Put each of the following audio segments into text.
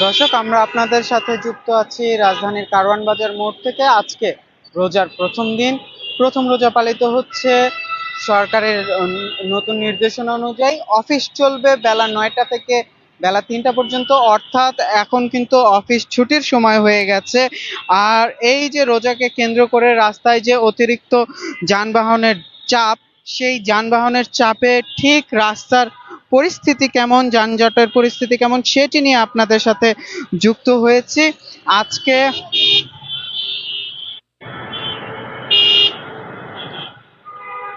দর্শক, আমরা আপনাদের সাথে যুক্ত আছি রাজধানীর কারওয়ান বাজার মোড় থেকে। আজকে রোজার প্রথম দিন, প্রথম রোজা পালিত হচ্ছে। সরকারের নতুন নির্দেশনা অনুযায়ী অফিস চলবে বেলা ৯টা থেকে বেলা ৩টা পর্যন্ত, অর্থাৎ এখন কিন্তু অফিস ছুটির সময় হয়ে গেছে। আর এই যে রোজাকে কেন্দ্র করে রাস্তায় যে অতিরিক্ত যানবাহনের চাপ, সেই যানবাহনের চাপে ঠিক রাস্তার পরিস্থিতি কেমন, যানজটের পরিস্থিতি কেমন, সেটি নিয়ে আপনাদের সাথে যুক্ত হয়েছি আজকে।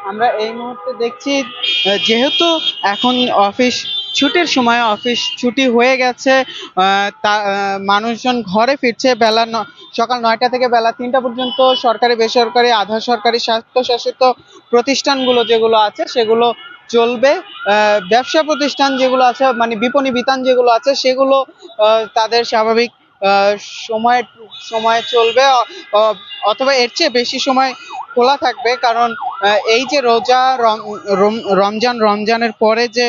আমরা এই মুহূর্তে দেখছি যেহেতু এখন অফিস ছুটির সময়, অফিস ছুটি হয়ে গেছে, মানুষজন ঘরে ফিরছে। সকাল ৯টা থেকে বেলা ৩টা পর্যন্ত সরকারি, বেসরকারি, আধা সরকারি, স্বায়ত্তশাসিত প্রতিষ্ঠানগুলো যেগুলো আছে সেগুলো চলবে। ব্যবসা প্রতিষ্ঠান যেগুলো আছে, মানে বিপণী বিতান যেগুলো আছে, সেগুলো তাদের স্বাভাবিক আহ, সময় সময়ে চলবে, অথবা এর চেয়ে বেশি সময় খোলা থাকবে। কারণ এই যে রোজা, রমজানের পরে যে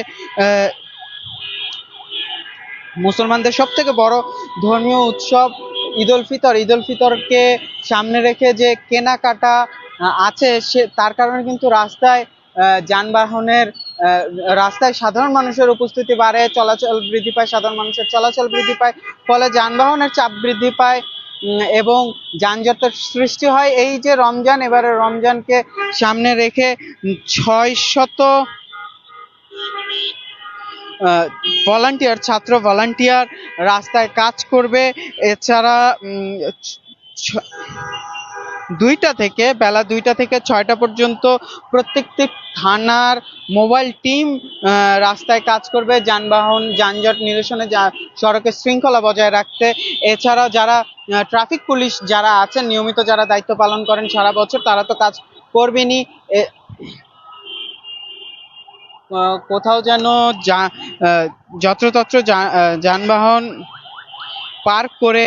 মুসলমানদের সব থেকে বড় ধর্মীয় উৎসব ঈদ উল ফিতরকে সামনে রেখে যে কেনাকাটা আছে, তার কারণে কিন্তু যানবাহনের রাস্তায় সাধারণ মানুষের উপস্থিতি বাড়ে, চলাচল বৃদ্ধি পায়, সাধারণ মানুষের চলাচল বৃদ্ধি পায়, ফলে যানবাহনের চাপ বৃদ্ধি পায় এবং যানজটের সৃষ্টি হয়। এই যে এবারে রমজানকে সামনে রেখে ৬০০ ছাত্র ভলান্টিয়ার রাস্তায় কাজ করবে। এছাড়া বেলা ২টা থেকে ৬টা পর্যন্ত প্রত্যেকটি থানার মোবাইল টিম রাস্তায় কাজ করবে যানজট নিরসনে, সড়কের শৃঙ্খলা বজায় রাখতে। এছাড়াও যারা ট্রাফিক পুলিশ যারা আছেন, নিয়মিত যারা দায়িত্ব পালন করেন সারা বছর, তারা তো কাজ করবেনই। কোথাও যেন যত্রতত্র যানবাহন পার্ক করে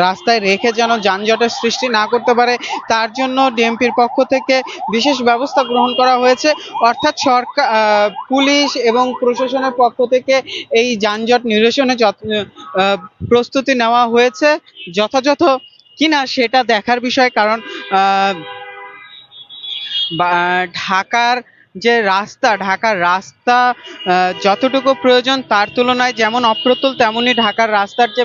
রাস্তায় রেখে যেন যানজটের সৃষ্টি না করতে পারে, তার জন্য ডিএমপির পক্ষ থেকে বিশেষ ব্যবস্থা গ্রহণ করা হয়েছে। অর্থাৎ সরকার, পুলিশ এবং প্রশাসনের পক্ষ থেকে এই যানজট নিরসনে প্রস্তুতি নেওয়া হয়েছে। যথাযথ কিনা সেটা দেখার বিষয়, কারণ ঢাকার রাস্তা যতটুকু প্রয়োজন তার তুলনায় যেমন অপ্রতুল, তেমনি ঢাকার রাস্তার যে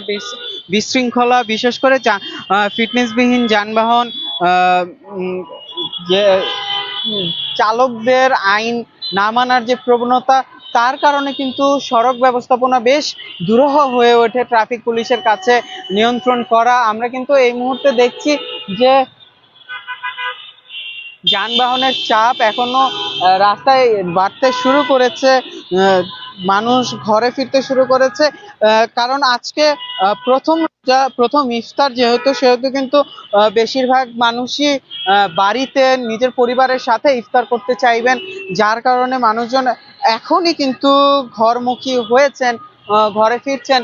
বিশৃঙ্খলা, বিশেষ করে ফিটনেসবিহীন যানবাহন, যে চালকদের আইন না মানার যে প্রবণতা, তার কারণে কিন্তু সড়ক ব্যবস্থাপনা বেশ দুরূহ হয়ে ওঠে ট্রাফিক পুলিশের কাছে নিয়ন্ত্রণ করা। আমরা কিন্তু এই মুহূর্তে দেখছি যে যানবাহনের চাপ এখনো রাস্তায় বাড়তে শুরু করেছে, মানুষ ঘরে ফিরতে শুরু করেছে। কারণ আজকে প্রথম ইফতার সেহেতু কিন্তু বেশিরভাগ মানুষই বাড়িতে নিজের পরিবারের সাথে ইফতার করতে চাইবেন, যার কারণে মানুষজন এখনই কিন্তু ঘরমুখী হয়েছেন, ঘরে ফিরছেন।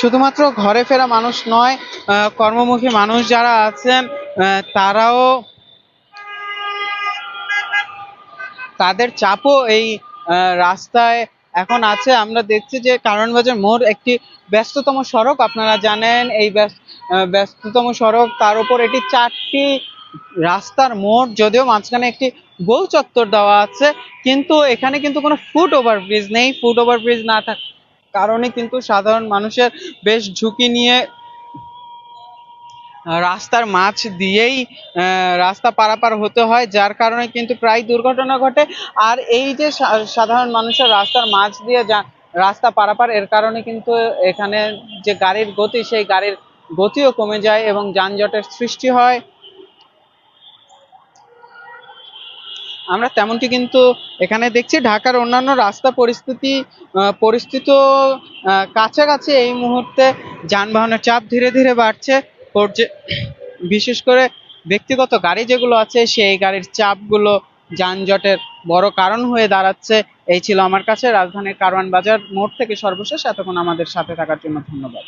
শুধুমাত্র ঘরে ফেরা মানুষ নয়, কর্মমুখী মানুষ যারা আছেন তারাও, তাদের চাপও এই রাস্তায় এখন আছে। আমরা দেখছি যে কারওয়ান বাজার মোড় একটি ব্যস্ততম সড়ক, আপনারা জানেন এই ব্যস্ততম সড়ক, তার উপর এটি 4টি রাস্তার মোড়, যদিও মাঝখানে একটি গোল চত্বর দেওয়া আছে, কিন্তু এখানে কিন্তু কোনো ফুট ওভারব্রিজ নেই। ফুট ওভারব্রিজ না থাকার কারণে কিন্তু সাধারণ মানুষের বেশ ঝুঁকি নিয়ে রাস্তার মাঝ দিয়েই রাস্তা পারাপার হতে হয়, যার কারণে কিন্তু প্রায় দুর্ঘটনা ঘটে। আর এই যে সাধারণ মানুষের রাস্তার মাঝ দিয়ে রাস্তা পারাপার, এর কারণে কিন্তু এখানে যে গাড়ির গতি, সেই গাড়ির গতিও কমে যায় এবং যানজটের সৃষ্টি হয়। আমরা তেমনটি কিন্তু এখানে দেখছি। ঢাকার অন্যান্য রাস্তা পরিস্থিতি কাছাকাছি। এই মুহূর্তে যানবাহনের চাপ ধীরে ধীরে বাড়ছে, বিশেষ করে ব্যক্তিগত গাড়ি যেগুলো আছে, সেই গাড়ির চাপগুলো যানজটের বড় কারণ হয়ে দাঁড়াচ্ছে। এই ছিল আমার কাছে রাজধানীর কারওয়ান বাজার মোড় থেকে সর্বশেষ। এতক্ষণ আমাদের সাথে থাকার জন্য ধন্যবাদ।